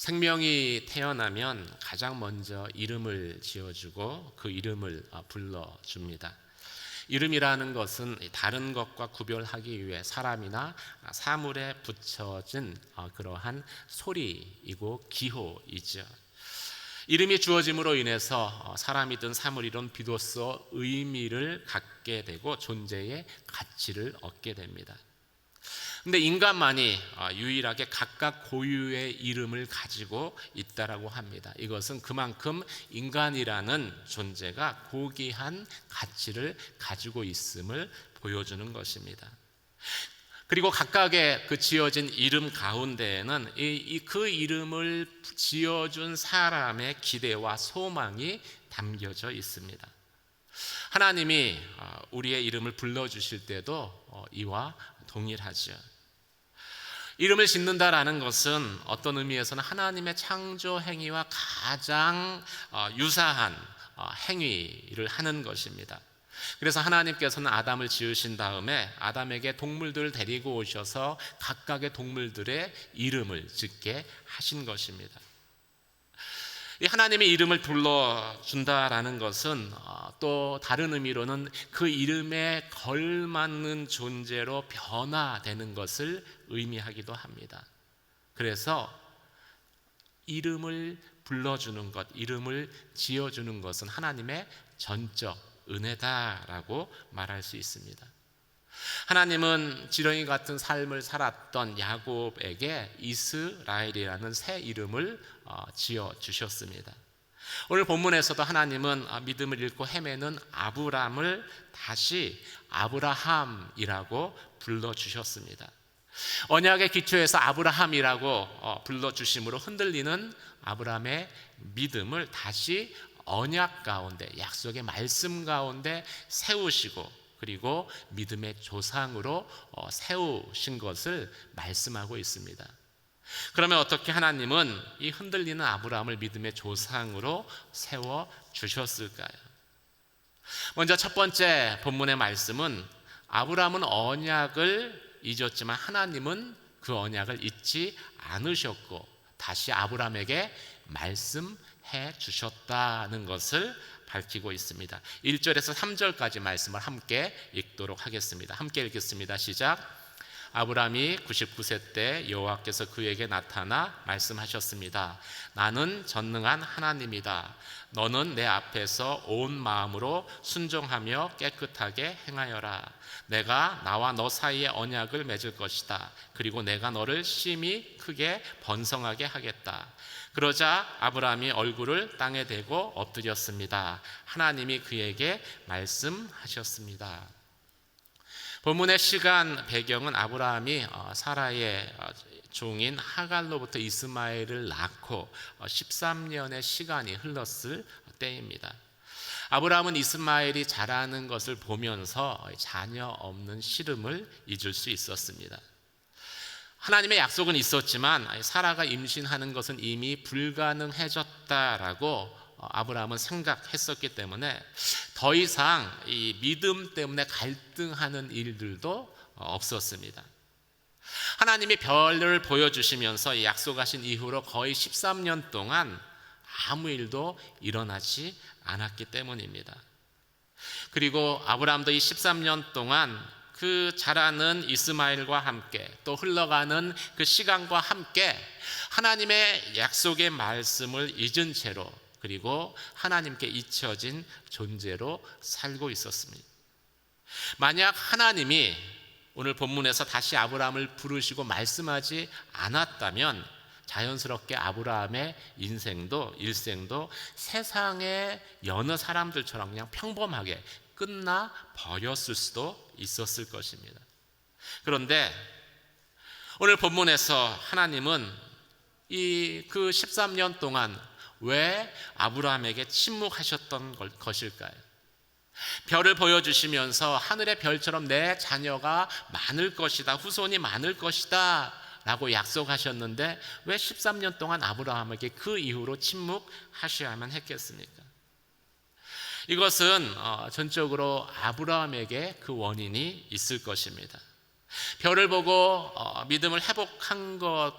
생명이 태어나면 가장 먼저 이름을 지어주고 그 이름을 불러줍니다. 이름이라는 것은 다른 것과 구별하기 위해 사람이나 사물에 붙여진 그러한 소리이고 기호이죠. 이름이 주어짐으로 인해서 사람이든 사물이든 비로소 의미를 갖게 되고 존재의 가치를 얻게 됩니다. 근데 인간만이 유일하게 각각 고유의 이름을 가지고 있다라고 합니다. 이것은 그만큼 인간이라는 존재가 고귀한 가치를 가지고 있음을 보여주는 것입니다. 그리고 각각의 그 지어진 이름 가운데에는 그 이름을 지어준 사람의 기대와 소망이 담겨져 있습니다. 하나님이 우리의 이름을 불러주실 때도 이와 동일하죠. 이름을 짓는다라는 것은 어떤 의미에서는 하나님의 창조 행위와 가장 유사한 행위를 하는 것입니다. 그래서 하나님께서는 아담을 지으신 다음에 아담에게 동물들을 데리고 오셔서 각각의 동물들의 이름을 짓게 하신 것입니다. 이 하나님의 이름을 불러준다라는 것은 또 다른 의미로는 그 이름에 걸맞는 존재로 변화되는 것을 의미하기도 합니다. 그래서 이름을 불러주는 것, 이름을 지어주는 것은 하나님의 전적 은혜다라고 말할 수 있습니다. 하나님은 지렁이 같은 삶을 살았던 야곱에게 이스라엘이라는 새 이름을 지어주셨습니다. 오늘 본문에서도 하나님은 믿음을 잃고 헤매는 아브람을 다시 아브라함이라고 불러주셨습니다. 언약의 기초에서 아브라함이라고 불러주심으로 흔들리는 아브라함의 믿음을 다시 언약 가운데, 약속의 말씀 가운데 세우시고 그리고 믿음의 조상으로 세우신 것을 말씀하고 있습니다. 그러면 어떻게 하나님은 이 흔들리는 아브라함을 믿음의 조상으로 세워주셨을까요? 먼저 첫 번째 본문의 말씀은 아브라함은 언약을 잊었지만 하나님은 그 언약을 잊지 않으셨고 다시 아브라함에게 말씀해 주셨다는 것을 밝히고 있습니다. 1절에서 3절까지 말씀을 함께 읽도록 하겠습니다. 함께 읽겠습니다. 시작. 아브라함이 99세 때 여호와께서 그에게 나타나 말씀하셨습니다. 나는 전능한 하나님이다. 너는 내 앞에서 온 마음으로 순종하며 깨끗하게 행하여라. 내가 나와 너 사이에 언약을 맺을 것이다. 그리고 내가 너를 심히 크게 번성하게 하겠다. 그러자 아브라함이 얼굴을 땅에 대고 엎드렸습니다. 하나님이 그에게 말씀하셨습니다. 본문의 시간 배경은 아브라함이 사라의 종인 하갈로부터 이스마엘을 낳고 13년의 시간이 흘렀을 때입니다. 아브라함은 이스마엘이 자라는 것을 보면서 자녀 없는 시름을 잊을 수 있었습니다. 하나님의 약속은 있었지만 사라가 임신하는 것은 이미 불가능해졌다라고 아브라함은 생각했었기 때문에 더 이상 이 믿음 때문에 갈등하는 일들도 없었습니다. 하나님이 별을 보여주시면서 약속하신 이후로 거의 13년 동안 아무 일도 일어나지 않았기 때문입니다. 그리고 아브라함도 이 13년 동안 그 자라는 이스마엘과 함께 또 흘러가는 그 시간과 함께 하나님의 약속의 말씀을 잊은 채로 그리고 하나님께 잊혀진 존재로 살고 있었습니다. 만약 하나님이 오늘 본문에서 다시 아브라함을 부르시고 말씀하지 않았다면 자연스럽게 아브라함의 일생도 세상의 여느 사람들처럼 그냥 평범하게 끝나 버렸을 수도 있었을 것입니다. 그런데 오늘 본문에서 하나님은 그 13년 동안 왜 아브라함에게 침묵하셨던 것일까요? 별을 보여주시면서 하늘의 별처럼 내 자녀가 많을 것이다, 후손이 많을 것이다 라고 약속하셨는데 왜 13년 동안 아브라함에게 그 이후로 침묵하셔야만 했겠습니까? 이것은 전적으로 아브라함에게 그 원인이 있을 것입니다. 별을 보고 믿음을 회복한 것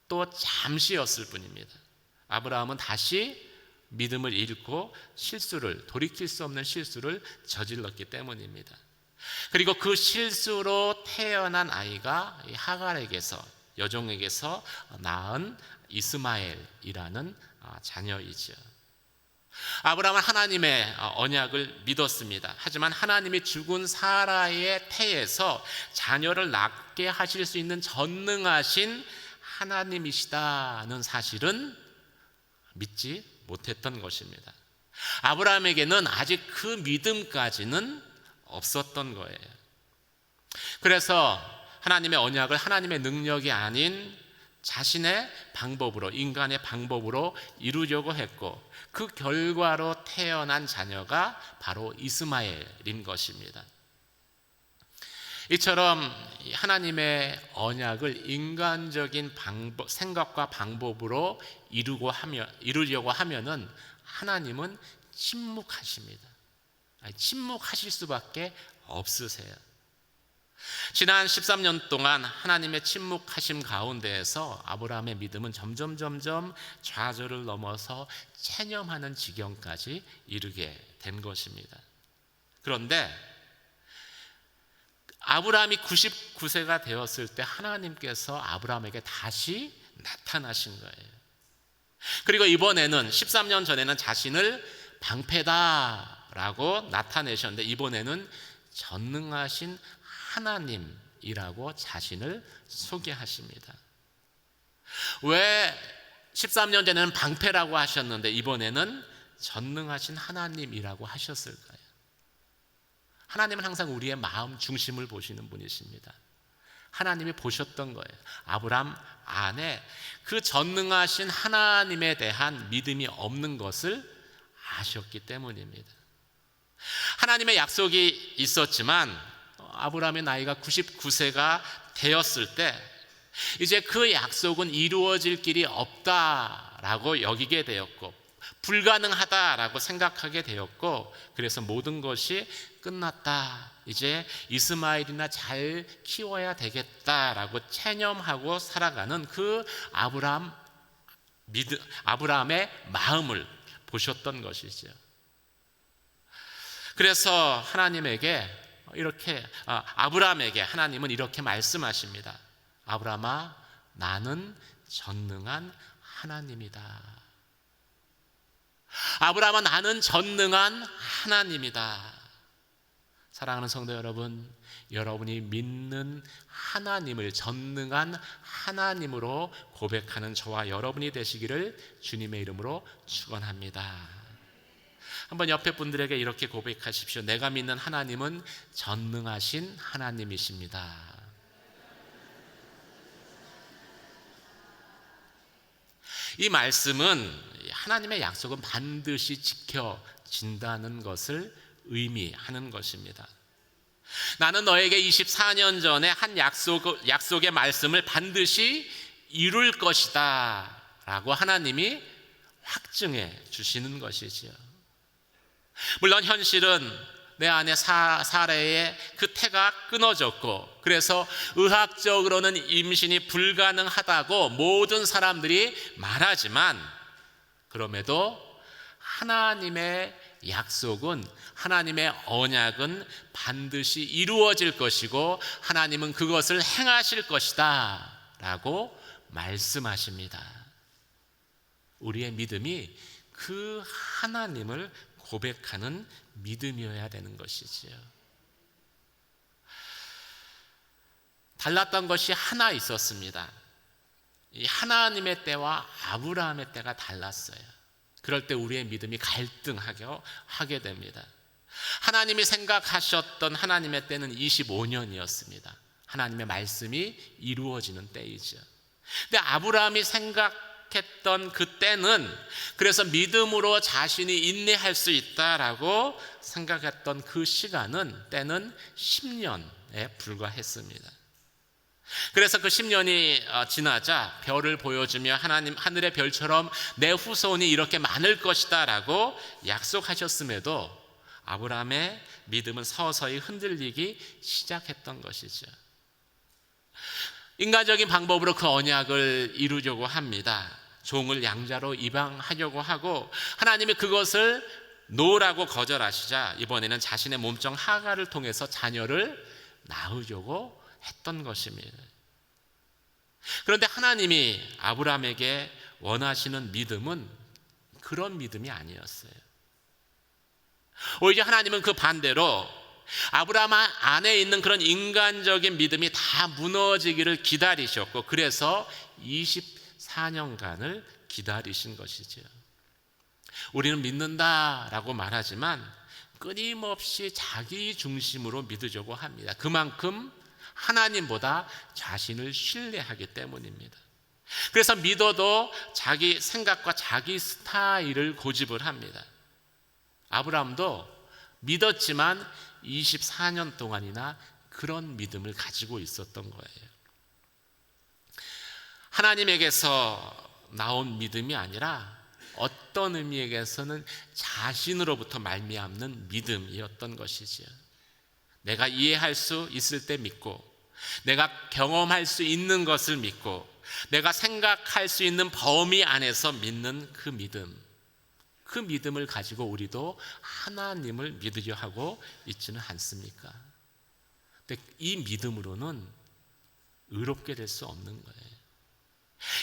또 잠시였을 뿐입니다. 아브라함은 다시 믿음을 잃고 돌이킬 수 없는 실수를 저질렀기 때문입니다. 그리고 그 실수로 태어난 아이가 하갈에게서, 여종에게서 낳은 이스마엘이라는 자녀이죠. 아브라함은 하나님의 언약을 믿었습니다. 하지만 하나님이 죽은 사라의 태에서 자녀를 낳게 하실 수 있는 전능하신 하나님이시다는 사실은 믿지 못했던 것입니다. 아브라함에게는 아직 그 믿음까지는 없었던 거예요. 그래서 하나님의 언약을 하나님의 능력이 아닌 자신의 방법으로, 인간의 방법으로 이루려고 했고, 그 결과로 태어난 자녀가 바로 이스마엘인 것입니다. 이처럼 하나님의 언약을 인간적인 생각과 방법으로 이루려고 하면은 하나님은 침묵하십니다. 침묵하실 수밖에 없으세요. 지난 13년 동안 하나님의 침묵하심 가운데에서 아브라함의 믿음은 점점 좌절을 넘어서 체념하는 지경까지 이르게 된 것입니다. 그런데 아브라함이 99세가 되었을 때 하나님께서 아브라함에게 다시 나타나신 거예요. 그리고 이번에는 13년 전에는 자신을 방패다라고 나타내셨는데, 이번에는 전능하신 하나님이라고 자신을 소개하십니다. 왜 13년 전에는 방패라고 하셨는데 이번에는 전능하신 하나님이라고 하셨을까요? 하나님은 항상 우리의 마음 중심을 보시는 분이십니다. 하나님이 보셨던 거예요. 아브라함 안에 그 전능하신 하나님에 대한 믿음이 없는 것을 아셨기 때문입니다. 하나님의 약속이 있었지만 아브라함의 나이가 99세가 되었을 때 이제 그 약속은 이루어질 길이 없다라고 여기게 되었고, 불가능하다라고 생각하게 되었고, 그래서 모든 것이 끝났다, 이제 이스마엘이나 잘 키워야 되겠다라고 체념하고 살아가는 그 아브라함의 마음을 보셨던 것이죠. 그래서 아브라함에게 하나님은 이렇게 말씀하십니다. 아브라함아, 나는 전능한 하나님이다. 아브라함아, 나는 전능한 하나님이다. 사랑하는 성도 여러분, 여러분이 믿는 하나님을 전능한 하나님으로 고백하는 저와 여러분이 되시기를 주님의 이름으로 축원합니다. 한번 옆에 분들에게 이렇게 고백하십시오. 내가 믿는 하나님은 전능하신 하나님이십니다. 이 말씀은 하나님의 약속은 반드시 지켜진다는 것을 의미하는 것입니다. 나는 너에게 24년 전에 한 약속의 말씀을 반드시 이룰 것이다 라고 하나님이 확증해 주시는 것이지요. 물론 현실은 내 안에 사례의 그 태가 끊어졌고, 그래서 의학적으로는 임신이 불가능하다고 모든 사람들이 말하지만, 그럼에도 하나님의 약속은, 하나님의 언약은 반드시 이루어질 것이고 하나님은 그것을 행하실 것이다 라고 말씀하십니다. 우리의 믿음이 그 하나님을 고백하는 믿음이어야 되는 것이지요. 달랐던 것이 하나 있었습니다. 이 하나님의 때와 아브라함의 때가 달랐어요. 그럴 때 우리의 믿음이 갈등하게 됩니다. 하나님이 생각하셨던 하나님의 때는 25년이었습니다. 하나님의 말씀이 이루어지는 때이죠. 근데 아브라함이 생각했던 그 때는, 그래서 믿음으로 자신이 인내할 수 있다라고 생각했던 그 때는 10년에 불과했습니다. 그래서 그 10년이 지나자 별을 보여주며 하늘의 별처럼 내 후손이 이렇게 많을 것이다 라고 약속하셨음에도 아브라함의 믿음은 서서히 흔들리기 시작했던 것이죠. 인간적인 방법으로 그 언약을 이루려고 합니다. 종을 양자로 입양하려고 하고 하나님이 그것을 놓으라고 거절하시자 이번에는 자신의 몸종 하가를 통해서 자녀를 낳으려고 했던 것입니다. 그런데 하나님이 아브라함에게 원하시는 믿음은 그런 믿음이 아니었어요. 오히려 하나님은 그 반대로 아브라함 안에 있는 그런 인간적인 믿음이 다 무너지기를 기다리셨고 그래서 24년간을 기다리신 것이죠. 우리는 믿는다라고 말하지만 끊임없이 자기 중심으로 믿으려고 합니다. 그만큼 하나님보다 자신을 신뢰하기 때문입니다. 그래서 믿어도 자기 생각과 자기 스타일을 고집을 합니다. 아브라함도 믿었지만 24년 동안이나 그런 믿음을 가지고 있었던 거예요. 하나님에게서 나온 믿음이 아니라 어떤 의미에서는 자신으로부터 말미암는 믿음이었던 것이지요. 내가 이해할 수 있을 때 믿고 내가 경험할 수 있는 것을 믿고 내가 생각할 수 있는 범위 안에서 믿는 그 믿음, 그 믿음을 가지고 우리도 하나님을 믿으려 하고 있지는 않습니까? 근데 이 믿음으로는 의롭게 될 수 없는 거예요.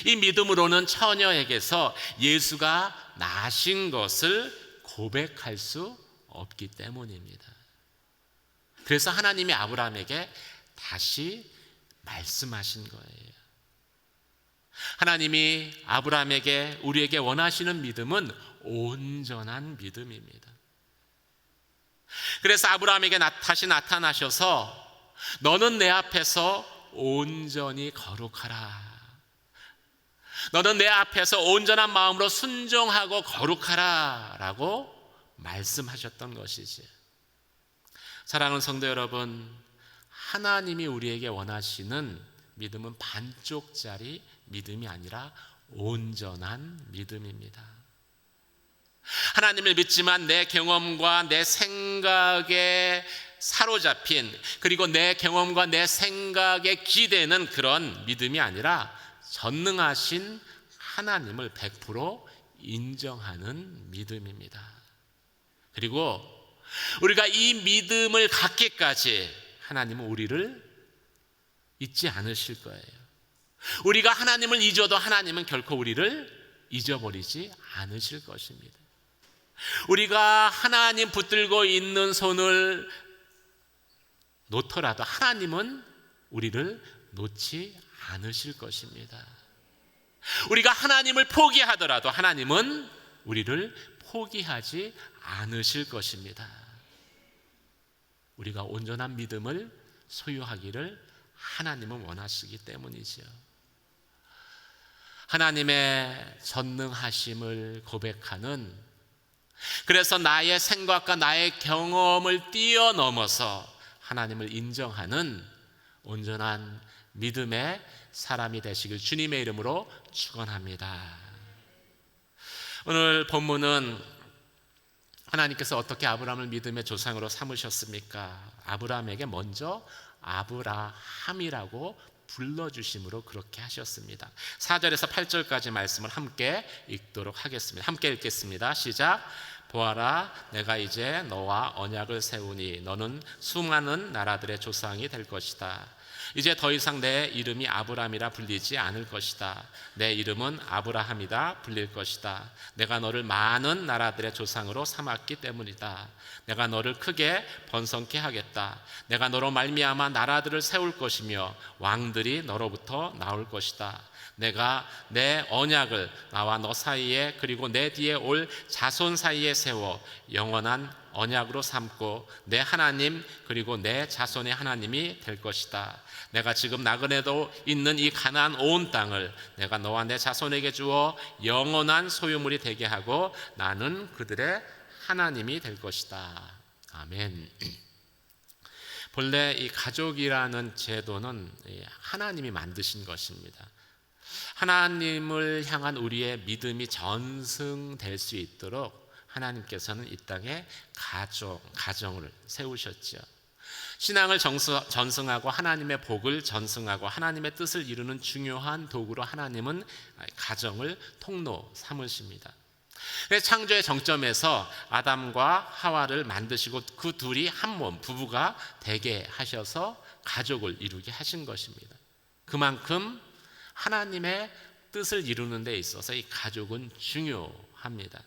이 믿음으로는 처녀에게서 예수가 나신 것을 고백할 수 없기 때문입니다. 그래서 하나님이 아브라함에게 다시 말씀하신 거예요. 하나님이 아브라함에게 우리에게 원하시는 믿음은 온전한 믿음입니다. 그래서 아브라함에게 다시 나타나셔서 너는 내 앞에서 온전히 거룩하라. 너는 내 앞에서 온전한 마음으로 순종하고 거룩하라 라고 말씀하셨던 것이지. 사랑하는 성도 여러분, 하나님이 우리에게 원하시는 믿음은 반쪽짜리 믿음이 아니라 온전한 믿음입니다. 하나님을 믿지만 내 경험과 내 생각에 사로잡힌, 그리고 내 경험과 내 생각에 기대는 그런 믿음이 아니라 전능하신 하나님을 100% 인정하는 믿음입니다. 그리고 우리가 이 믿음을 갖기까지 하나님은 우리를 잊지 않으실 거예요. 우리가 하나님을 잊어도 하나님은 결코 우리를 잊어버리지 않으실 것입니다. 우리가 하나님 붙들고 있는 손을 놓더라도 하나님은 우리를 놓지 않으실 것입니다. 우리가 하나님을 포기하더라도 하나님은 우리를 포기하지 않으실 것입니다. 우리가 온전한 믿음을 소유하기를 하나님은 원하시기 때문이지요. 하나님의 전능하심을 고백하는, 그래서 나의 생각과 나의 경험을 뛰어넘어서 하나님을 인정하는 온전한 믿음의 사람이 되시길 주님의 이름으로 축원합니다. 오늘 본문은 하나님께서 어떻게 아브라함을 믿음의 조상으로 삼으셨습니까? 아브라함에게 먼저 아브라함이라고 불러주심으로 그렇게 하셨습니다. 4절에서 8절까지 말씀을 함께 읽도록 하겠습니다. 함께 읽겠습니다. 시작. 보아라, 내가 이제 너와 언약을 세우니 너는 수많은 나라들의 조상이 될 것이다. 이제 더 이상 내 이름이 아브라함이라 불리지 않을 것이다. 내 이름은 아브라함이다 불릴 것이다. 내가 너를 많은 나라들의 조상으로 삼았기 때문이다. 내가 너를 크게 번성케 하겠다. 내가 너로 말미암아 나라들을 세울 것이며 왕들이 너로부터 나올 것이다. 내가 내 언약을 나와 너 사이에 그리고 내 뒤에 올 자손 사이에 세워 영원한 언약으로 삼고 내 하나님 그리고 내 자손의 하나님이 될 것이다. 내가 지금 나그네도 있는 이 가나안 온 땅을 내가 너와 내 자손에게 주어 영원한 소유물이 되게 하고 나는 그들의 하나님이 될 것이다. 아멘. 본래 이 가족이라는 제도는 하나님이 만드신 것입니다. 하나님을 향한 우리의 믿음이 전승될 수 있도록 하나님께서는 이 땅에 가정을 세우셨죠. 신앙을 전승하고 하나님의 복을 전승하고 하나님의 뜻을 이루는 중요한 도구로 하나님은 가정을 통로 삼으십니다. 창조의 정점에서 아담과 하와를 만드시고 그 둘이 한 몸, 부부가 되게 하셔서 가족을 이루게 하신 것입니다. 그만큼 하나님의 뜻을 이루는 데 있어서 이 가족은 중요합니다.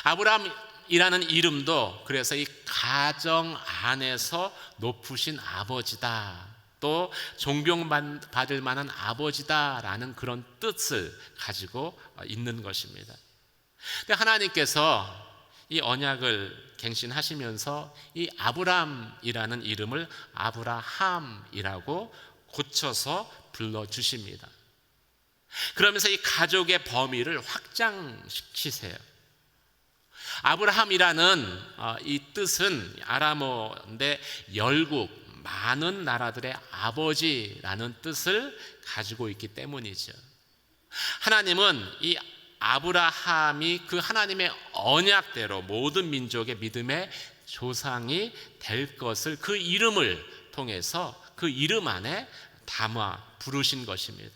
아브라함이라는 이름도 그래서 이 가정 안에서 높으신 아버지다, 또 존경받을 만한 아버지다라는 그런 뜻을 가지고 있는 것입니다. 근데 하나님께서 이 언약을 갱신하시면서 이 아브람이라는 이름을 아브라함이라고 고쳐서 불러주십니다. 그러면서 이 가족의 범위를 확장시키세요. 아브라함이라는 이 뜻은 아람어인데 열국, 많은 나라들의 아버지라는 뜻을 가지고 있기 때문이죠. 하나님은 이 아브라함이 그 하나님의 언약대로 모든 민족의 믿음의 조상이 될 것을 그 이름을 통해서 그 이름 안에 담아 부르신 것입니다.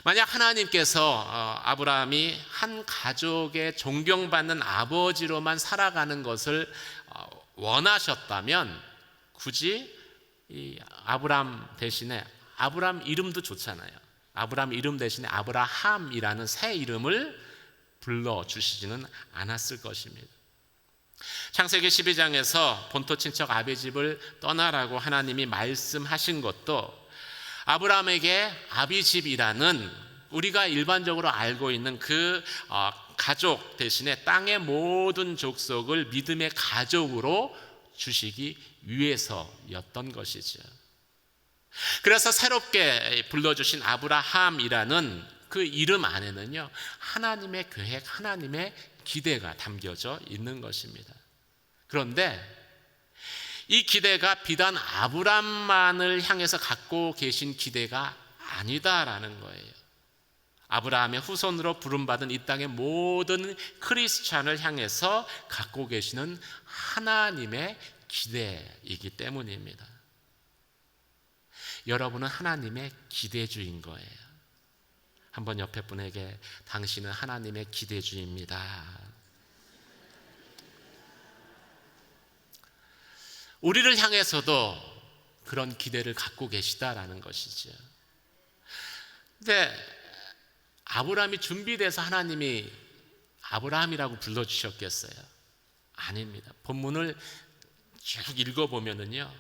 만약 하나님께서 아브라함이 한 가족의 존경받는 아버지로만 살아가는 것을 원하셨다면 굳이 이 아브라함 대신에 아브라함 이름도 좋잖아요. 아브라함 이름 대신에 아브라함이라는 새 이름을 불러주시지는 않았을 것입니다. 창세기 12장에서 본토 친척 아비집을 떠나라고 하나님이 말씀하신 것도 아브라함에게 아비집이라는 우리가 일반적으로 알고 있는 그 가족 대신에 땅의 모든 족속을 믿음의 가족으로 주시기 위해서였던 것이죠. 그래서 새롭게 불러주신 아브라함이라는 그 이름 안에는요, 하나님의 계획, 하나님의 기대가 담겨져 있는 것입니다. 그런데 이 기대가 비단 아브라함만을 향해서 갖고 계신 기대가 아니다라는 거예요. 아브라함의 후손으로 부름받은 이 땅의 모든 크리스찬을 향해서 갖고 계시는 하나님의 기대이기 때문입니다. 여러분은 하나님의 기대주인 거예요. 한번 옆에 분에게 당신은 하나님의 기대주입니다. 우리를 향해서도 그런 기대를 갖고 계시다라는 것이죠. 근데 아브라함이 준비돼서 하나님이 아브라함이라고 불러주셨겠어요? 아닙니다. 본문을 쭉 읽어보면은요,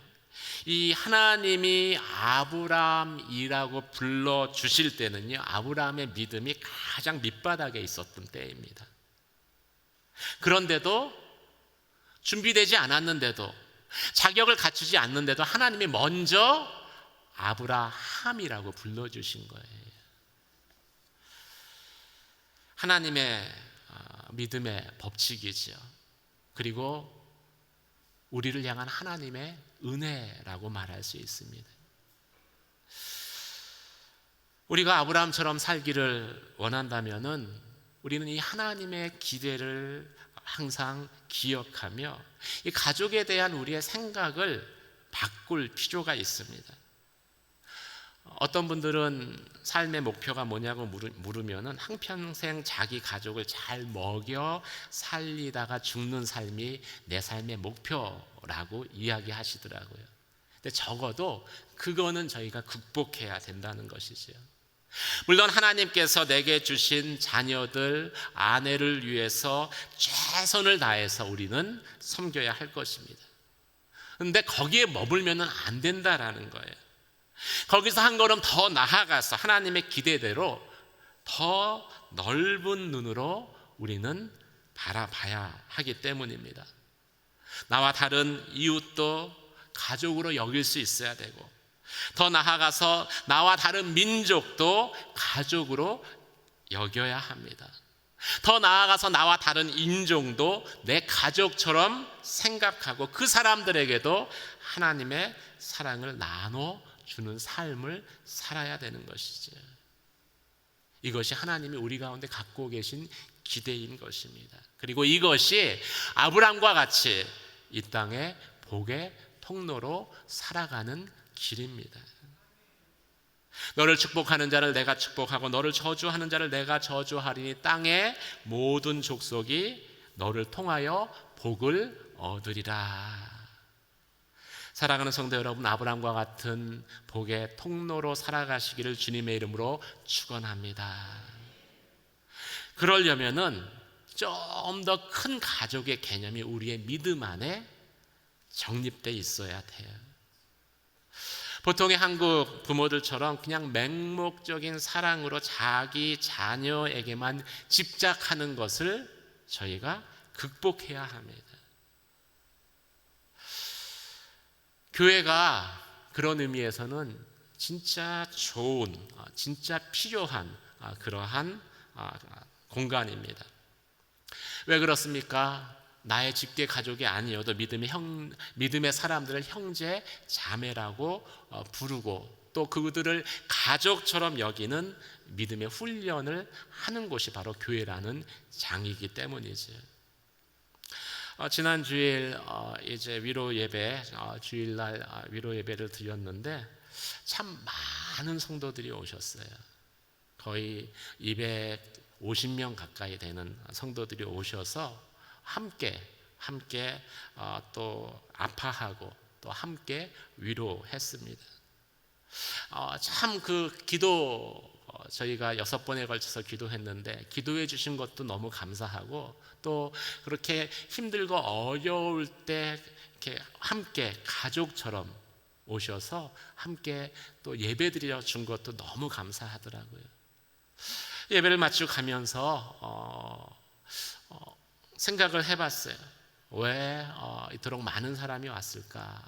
이 하나님이 아브라함이라고 불러주실 때는요, 아브라함의 믿음이 가장 밑바닥에 있었던 때입니다. 그런데도 준비되지 않았는데도 자격을 갖추지 않는데도 하나님이 먼저 아브라함이라고 불러주신 거예요. 하나님의 믿음의 법칙이지요. 그리고 우리를 향한 하나님의 은혜라고 말할 수 있습니다. 우리가 아브라함처럼 살기를 원한다면은 우리는 이 하나님의 기대를 항상 기억하며 이 가족에 대한 우리의 생각을 바꿀 필요가 있습니다. 어떤 분들은 삶의 목표가 뭐냐고 물으면은 한평생 자기 가족을 잘 먹여 살리다가 죽는 삶이 내 삶의 목표라고 이야기하시더라고요. 근데 적어도 그거는 저희가 극복해야 된다는 것이죠. 물론 하나님께서 내게 주신 자녀들, 아내를 위해서 최선을 다해서 우리는 섬겨야 할 것입니다. 그런데 거기에 머물면 안 된다라는 거예요. 거기서 한 걸음 더 나아가서 하나님의 기대대로 더 넓은 눈으로 우리는 바라봐야 하기 때문입니다. 나와 다른 이웃도 가족으로 여길 수 있어야 되고, 더 나아가서 나와 다른 민족도 가족으로 여겨야 합니다. 더 나아가서 나와 다른 인종도 내 가족처럼 생각하고 그 사람들에게도 하나님의 사랑을 나눠주는 삶을 살아야 되는 것이죠. 이것이 하나님이 우리 가운데 갖고 계신 기대인 것입니다. 그리고 이것이 아브람과 같이 이 땅에 복의 통로로 살아가는 길입니다. 너를 축복하는 자를 내가 축복하고 너를 저주하는 자를 내가 저주하리니 땅의 모든 족속이 너를 통하여 복을 얻으리라. 사랑하는 성도 여러분, 아브라함과 같은 복의 통로로 살아가시기를 주님의 이름으로 축원합니다. 그러려면은 좀 더 큰 가족의 개념이 우리의 믿음 안에 정립되어 있어야 돼요. 보통의 한국 부모들처럼 그냥 맹목적인 사랑으로 자기 자녀에게만 집착하는 것을 저희가 극복해야 합니다. 교회가 그런 의미에서는 진짜 좋은, 진짜 필요한 그러한 공간입니다. 왜 그렇습니까? 나의 직계 가족이 아니어도 믿음의 사람들을 형제, 자매라고 부르고 또 그들을 가족처럼 여기는 믿음의 훈련을 하는 곳이 바로 교회라는 장이기 때문이죠. 지난 주일 이제 위로 예배, 주일날 위로 예배를 드렸는데 참 많은 성도들이 오셨어요. 거의 250명 가까이 되는 성도들이 오셔서 함께 또 아파하고 또 함께 위로했습니다. 참 그 기도 저희가 6번에 걸쳐서 기도했는데 기도해 주신 것도 너무 감사하고 또 그렇게 힘들고 어려울 때 이렇게 함께 가족처럼 오셔서 함께 또 예배 드려 준 것도 너무 감사하더라고요. 예배를 마치고 가면서 생각을 해봤어요. 왜 이토록 많은 사람이 왔을까?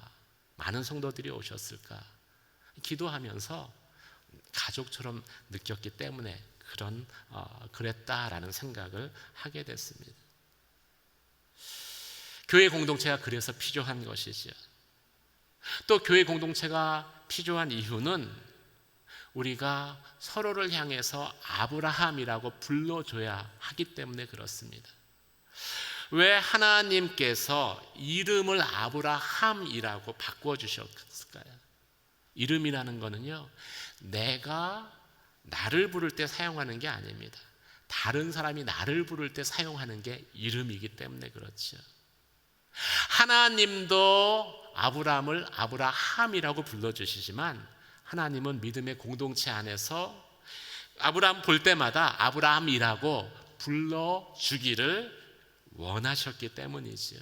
많은 성도들이 오셨을까? 기도하면서 가족처럼 느꼈기 때문에 그랬다라는 생각을 하게 됐습니다. 교회 공동체가 그래서 필요한 것이죠. 또 교회 공동체가 필요한 이유는 우리가 서로를 향해서 아브라함이라고 불러줘야 하기 때문에 그렇습니다. 왜 하나님께서 이름을 아브라함이라고 바꿔주셨을까요? 이름이라는 거는요, 내가 나를 부를 때 사용하는 게 아닙니다. 다른 사람이 나를 부를 때 사용하는 게 이름이기 때문에 그렇죠. 하나님도 아브라함을 아브라함이라고 불러주시지만 하나님은 믿음의 공동체 안에서 아브라함 볼 때마다 아브라함이라고 불러주기를 원하셨기 때문이죠.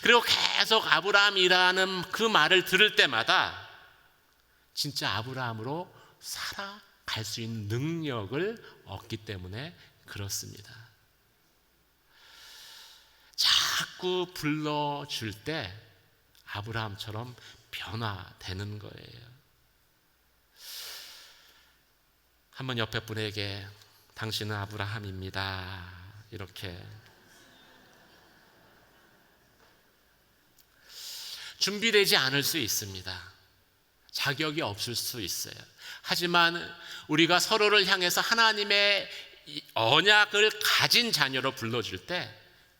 그리고 계속 아브라함이라는 그 말을 들을 때마다 진짜 아브라함으로 살아갈 수 있는 능력을 얻기 때문에 그렇습니다. 자꾸 불러줄 때 아브라함처럼 변화되는 거예요. 한번 옆에 분에게 당신은 아브라함입니다. 이렇게 준비되지 않을 수 있습니다. 자격이 없을 수 있어요. 하지만 우리가 서로를 향해서 하나님의 언약을 가진 자녀로 불러줄 때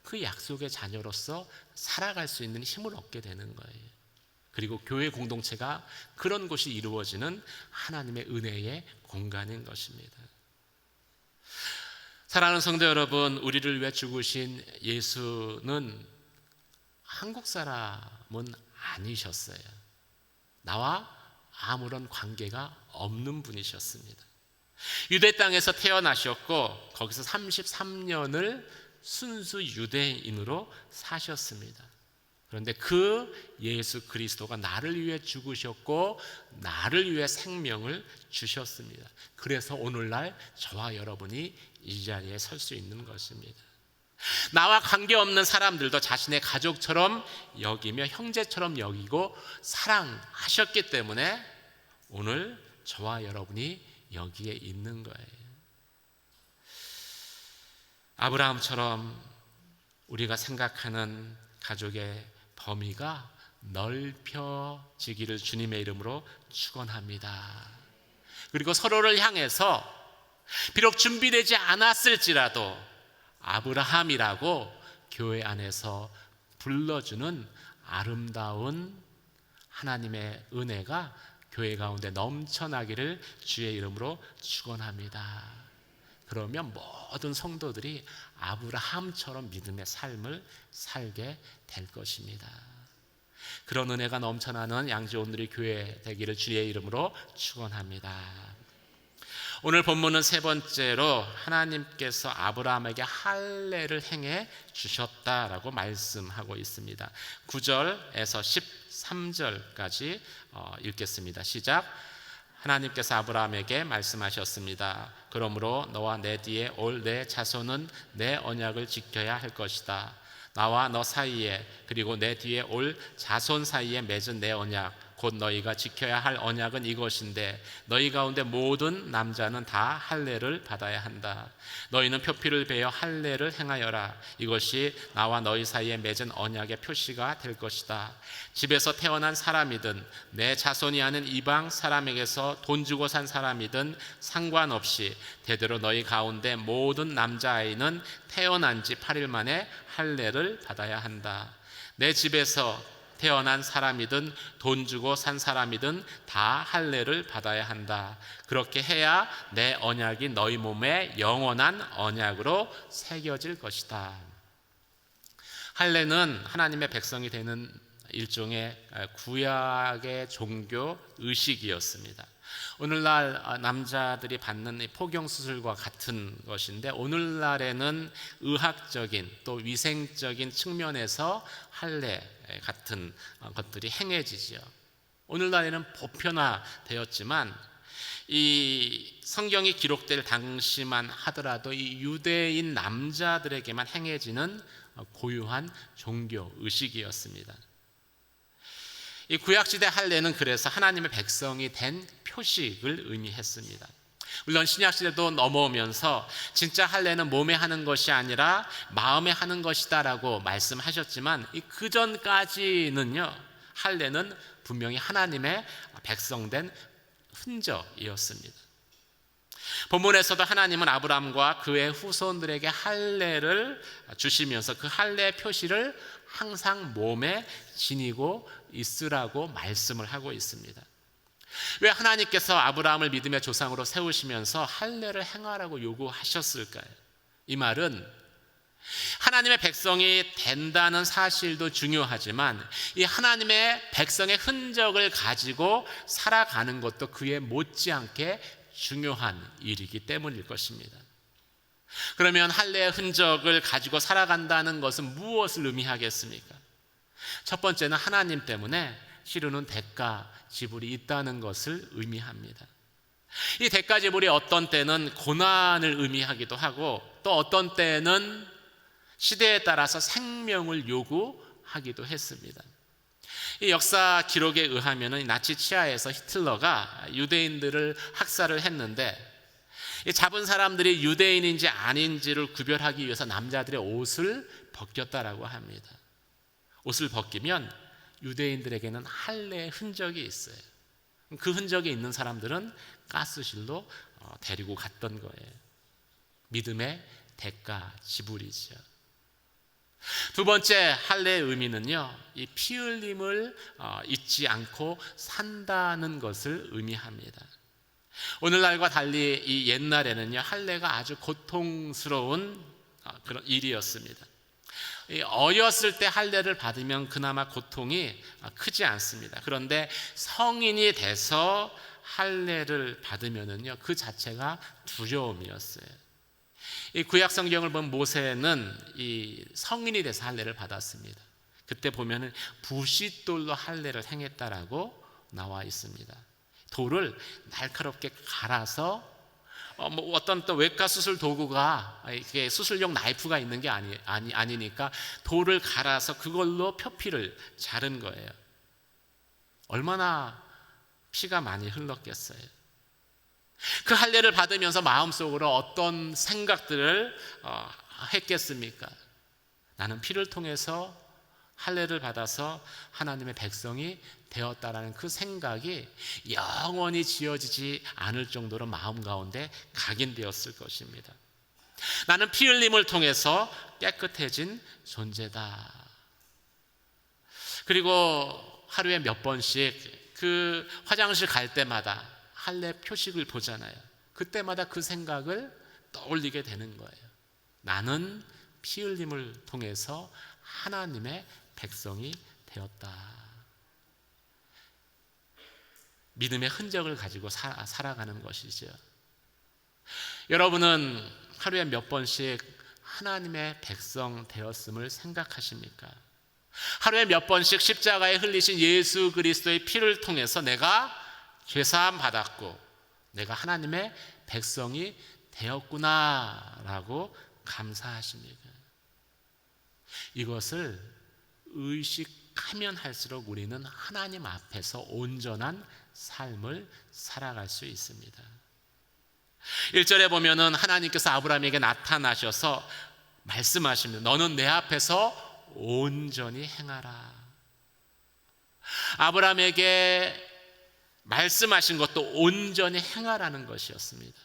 그 약속의 자녀로서 살아갈 수 있는 힘을 얻게 되는 거예요. 그리고 교회 공동체가 그런 곳이 이루어지는 하나님의 은혜의 공간인 것입니다. 사랑하는 성도 여러분, 우리를 위해 죽으신 예수는 한국 사람은 아니셨어요. 나와 아무런 관계가 없는 분이셨습니다. 유대 땅에서 태어나셨고 거기서 33년을 순수 유대인으로 사셨습니다. 그런데 그 예수 그리스도가 나를 위해 죽으셨고 나를 위해 생명을 주셨습니다. 그래서 오늘날 저와 여러분이 이 자리에 설 수 있는 것입니다. 나와 관계없는 사람들도 자신의 가족처럼 여기며 형제처럼 여기고 사랑하셨기 때문에 오늘 저와 여러분이 여기에 있는 거예요. 아브라함처럼 우리가 생각하는 가족의 범위가 넓혀지기를 주님의 이름으로 축원합니다. 그리고 서로를 향해서 비록 준비되지 않았을지라도 아브라함이라고 교회 안에서 불러주는 아름다운 하나님의 은혜가 교회 가운데 넘쳐나기를 주의 이름으로 축원합니다. 그러면 모든 성도들이 아브라함처럼 믿음의 삶을 살게 될 것입니다. 그런 은혜가 넘쳐나는 양지 온누리 교회 되기를 주의 이름으로 축원합니다. 오늘 본문은 세 번째로 하나님께서 아브라함에게 할례를 행해 주셨다라고 말씀하고 있습니다. 9절에서 13절까지 읽겠습니다. 시작. 하나님께서 아브라함에게 말씀하셨습니다. 그러므로 너와 내 뒤에 올 내 자손은 내 언약을 지켜야 할 것이다. 나와 너 사이에 그리고 내 뒤에 올 자손 사이에 맺은 내 언약 곧 너희가 지켜야 할 언약은 이것인데 너희 가운데 모든 남자는 다 할례를 받아야 한다. 너희는 표피를 베어 할례를 행하여라. 이것이 나와 너희 사이에 맺은 언약의 표시가 될 것이다. 집에서 태어난 사람이든 내 자손이 아닌 이방 사람에게서 돈 주고 산 사람이든 상관없이 대대로 너희 가운데 모든 남자아이는 태어난 지 8일 만에 할례를 받아야 한다. 내 집에서 태어난 사람이든 돈 주고 산 사람이든 다 할례를 받아야 한다. 그렇게 해야 내 언약이 너희 몸에 영원한 언약으로 새겨질 것이다. 할례는 하나님의 백성이 되는 일종의 구약의 종교 의식이었습니다. 오늘날 남자들이 받는 포경수술과 같은 것인데 오늘날에는 의학적인 또 위생적인 측면에서 할례 같은 것들이 행해지죠. 오늘날에는 보편화되었지만 이 성경이 기록될 당시만 하더라도 이 유대인 남자들에게만 행해지는 고유한 종교 의식이었습니다. 이 구약시대 할례는 그래서 하나님의 백성이 된 표식을 의미했습니다. 물론 신약시대도 넘어오면서 진짜 할례는 몸에 하는 것이 아니라 마음에 하는 것이다 라고 말씀하셨지만 그 전까지는요, 할례는 분명히 하나님의 백성된 흔적이었습니다. 본문에서도 하나님은 아브라함과 그의 후손들에게 할례를 주시면서 그 할례 표시를 항상 몸에 지니고 있으라고 말씀을 하고 있습니다. 왜 하나님께서 아브라함을 믿음의 조상으로 세우시면서 할례를 행하라고 요구하셨을까요? 이 말은 하나님의 백성이 된다는 사실도 중요하지만 이 하나님의 백성의 흔적을 가지고 살아가는 것도 그에 못지않게 중요한 일이기 때문일 것입니다. 그러면 할례의 흔적을 가지고 살아간다는 것은 무엇을 의미하겠습니까? 첫 번째는 하나님 때문에 치르는 대가 지불이 있다는 것을 의미합니다. 이 대가 지불이 어떤 때는 고난을 의미하기도 하고 또 어떤 때는 시대에 따라서 생명을 요구하기도 했습니다. 이 역사 기록에 의하면 나치 치하에서 히틀러가 유대인들을 학살을 했는데 이 잡은 사람들이 유대인인지 아닌지를 구별하기 위해서 남자들의 옷을 벗겼다라고 합니다. 옷을 벗기면 유대인들에게는 할례의 흔적이 있어요. 그 흔적이 있는 사람들은 가스실로 데리고 갔던 거예요. 믿음의 대가 지불이죠. 두 번째 할례의 의미는요, 이 피 흘림을 잊지 않고 산다는 것을 의미합니다. 오늘날과 달리 이 옛날에는요, 할례가 아주 고통스러운 그런 일이었습니다. 어렸을 때 할례를 받으면 그나마 고통이 크지 않습니다. 그런데 성인이 돼서 할례를 받으면은요, 그 자체가 두려움이었어요. 이 구약 성경을 보면 모세는 이 성인이 돼서 할례를 받았습니다. 그때 보면은 부싯돌로 할례를 행했다라고 나와 있습니다. 돌을 날카롭게 갈아서 어떤 또 외과 수술 도구가 이게 수술용 나이프가 있는 게 아니니까 돌을 갈아서 그걸로 표피를 자른 거예요. 얼마나 피가 많이 흘렀겠어요. 그 할례를 받으면서 마음속으로 어떤 생각들을 했겠습니까? 나는 피를 통해서 할례를 받아서 하나님의 백성이 되었다라는 그 생각이 영원히 지워지지 않을 정도로 마음 가운데 각인되었을 것입니다. 나는 피 흘림을 통해서 깨끗해진 존재다. 그리고 하루에 몇 번씩 그 화장실 갈 때마다 할례 표식을 보잖아요. 그때마다 그 생각을 떠올리게 되는 거예요. 나는 피 흘림을 통해서 하나님의 백성이 되었다. 믿음의 흔적을 가지고 살아가는 것이죠. 여러분은 하루에 몇 번씩 하나님의 백성 되었음을 생각하십니까? 하루에 몇 번씩 십자가에 흘리신 예수 그리스도의 피를 통해서 내가 죄사함 받았고 내가 하나님의 백성이 되었구나라고 감사하십니까? 이것을 의식하면 할수록 우리는 하나님 앞에서 온전한 삶을 살아갈 수 있습니다. 1절에 보면은 하나님께서 아브라함에게 나타나셔서 말씀하십니다. 너는 내 앞에서 온전히 행하라. 아브라함에게 말씀하신 것도 온전히 행하라는 것이었습니다.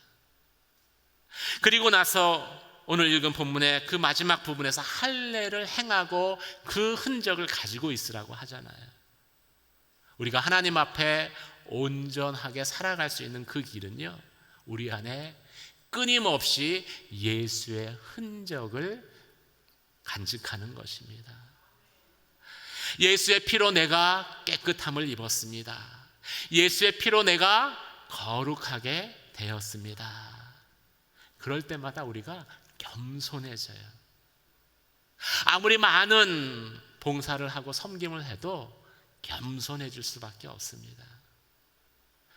그리고 나서 오늘 읽은 본문의 그 마지막 부분에서 할례를 행하고 그 흔적을 가지고 있으라고 하잖아요. 우리가 하나님 앞에 온전하게 살아갈 수 있는 그 길은요, 우리 안에 끊임없이 예수의 흔적을 간직하는 것입니다. 예수의 피로 내가 깨끗함을 입었습니다. 예수의 피로 내가 거룩하게 되었습니다. 그럴 때마다 우리가 겸손해져요. 아무리 많은 봉사를 하고 섬김을 해도 겸손해질 수밖에 없습니다.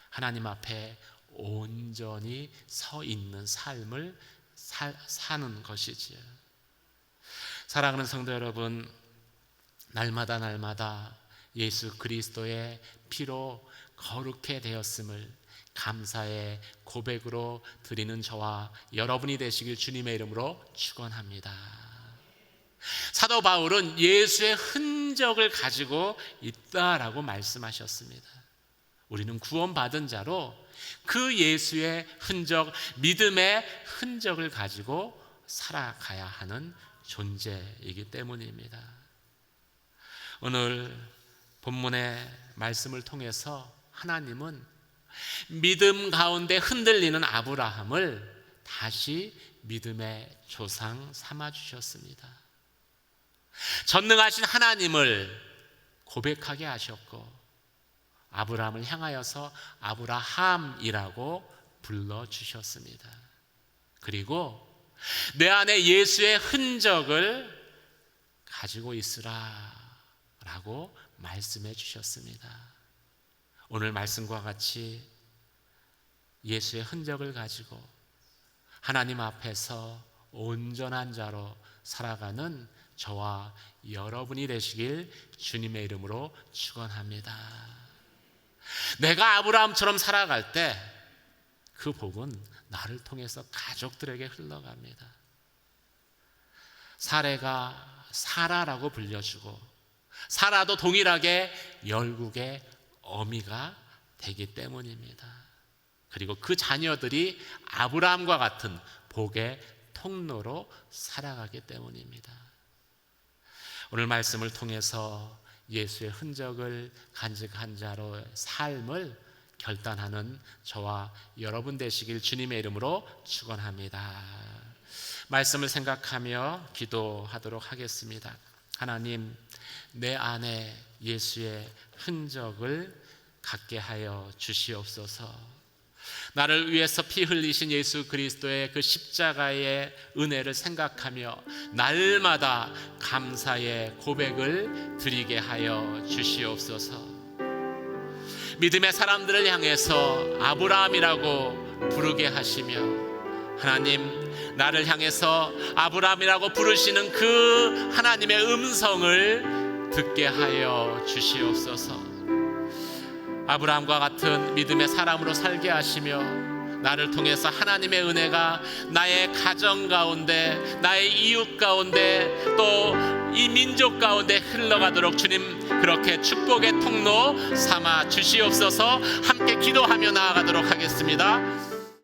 하나님 앞에 온전히 서 있는 삶을 사는 것이지요. 사랑하는 성도 여러분, 날마다 예수 그리스도의 피로 거룩해 되었음을 감사의 고백으로 드리는 저와 여러분이 되시길 주님의 이름으로 축원합니다. 사도 바울은 예수의 흔적을 가지고 있다라고 말씀하셨습니다. 우리는 구원받은 자로 그 예수의 흔적, 믿음의 흔적을 가지고 살아가야 하는 존재이기 때문입니다. 오늘 본문의 말씀을 통해서 하나님은 믿음 가운데 흔들리는 아브라함을 다시 믿음의 조상 삼아 주셨습니다. 전능하신 하나님을 고백하게 하셨고 아브라함을 향하여서 아브라함이라고 불러주셨습니다. 그리고 내 안에 예수의 흔적을 가지고 있으라 라고 말씀해 주셨습니다. 오늘 말씀과 같이 예수의 흔적을 가지고 하나님 앞에서 온전한 자로 살아가는 저와 여러분이 되시길 주님의 이름으로 축원합니다. 내가 아브라함처럼 살아갈 때 그 복은 나를 통해서 가족들에게 흘러갑니다. 사레가 사라라고 불려주고 사라도 동일하게 열국의 어미가 되기 때문입니다. 그리고 그 자녀들이 아브라함과 같은 복의 통로로 살아가기 때문입니다. 오늘 말씀을 통해서 예수의 흔적을 간직한 자로 삶을 결단하는 저와 여러분 되시길 주님의 이름으로 축원합니다. 말씀을 생각하며 기도하도록 하겠습니다. 하나님, 내 안에 예수의 흔적을 갖게 하여 주시옵소서. 나를 위해서 피 흘리신 예수 그리스도의 그 십자가의 은혜를 생각하며 날마다 감사의 고백을 드리게 하여 주시옵소서. 믿음의 사람들을 향해서 아브라함이라고 부르게 하시며 하나님, 나를 향해서 아브라함이라고 부르시는 그 하나님의 음성을 듣게 하여 주시옵소서. 아브라함과 같은 믿음의 사람으로 살게 하시며 나를 통해서 하나님의 은혜가 나의 가정 가운데, 나의 이웃 가운데, 또 이 민족 가운데 흘러가도록 주님 그렇게 축복의 통로 삼아 주시옵소서. 함께 기도하며 나아가도록 하겠습니다.